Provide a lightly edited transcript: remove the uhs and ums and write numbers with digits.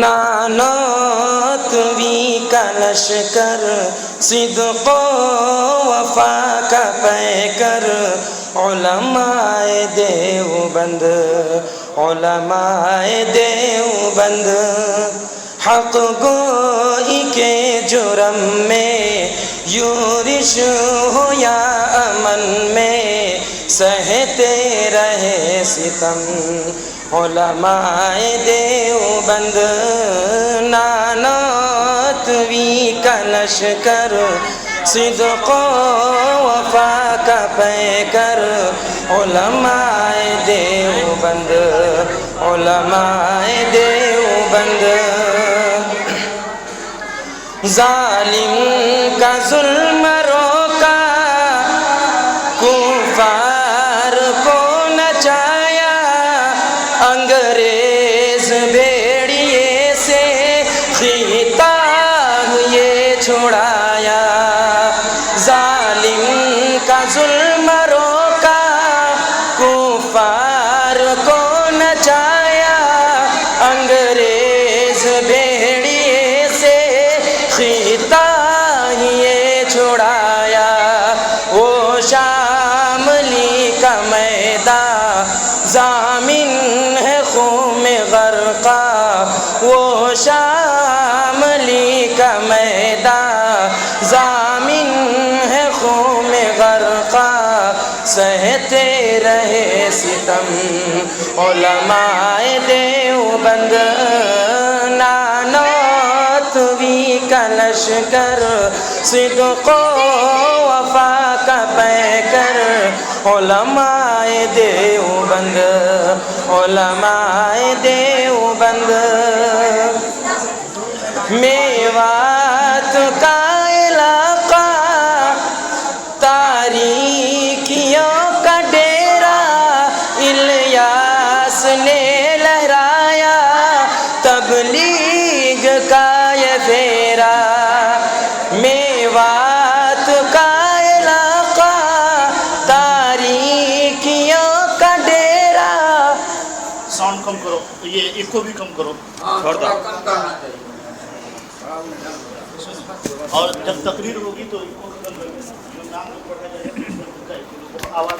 نانوتویں کا لشکر صدق و وفا کا پیکر علماء دیوبند، علماء دیوبند، حق گوئی کے جرم میں یورش ہو یا امن میں سہتے رہے ستم علماء دیوبند۔ نانوتویں کا لشکر صدق و وفا کا پیکر علماء دیوبند، علماء دیوبند۔ ظالم کا ظلم روکا، کفار کو نچایا، انگریز بھیڑیے سے خطاب یہ چھڑایا۔ ظالم کا ظلم روکا، کفار کو نچایا، انگریز بھیڑیے سے خطاب یہ چھڑایا۔ وہ شاملی کا میدان ضامن ہے خون میں غرقہ، وہ شاملی کا میدان ضامن ہے خون میں غرقہ، سہتے رہے ستم علماء دیوبند۔ نانوتویں کا لشکر صدق و وفا کا پیکر علماء دیوبند، علماء دیوبند۔ میوات کا علاقہ تاریکیوں کا ڈیرا، الیاس نے لہرایا تبلیغ کا یہ پھیرا۔ میوات کا علاقہ تاریکیوں کا ڈیرا۔ ساؤنڈ کم کرو، یہ ایکو بھی کم کرو تھوڑا، اور جب تقریر ہوگی تو آواز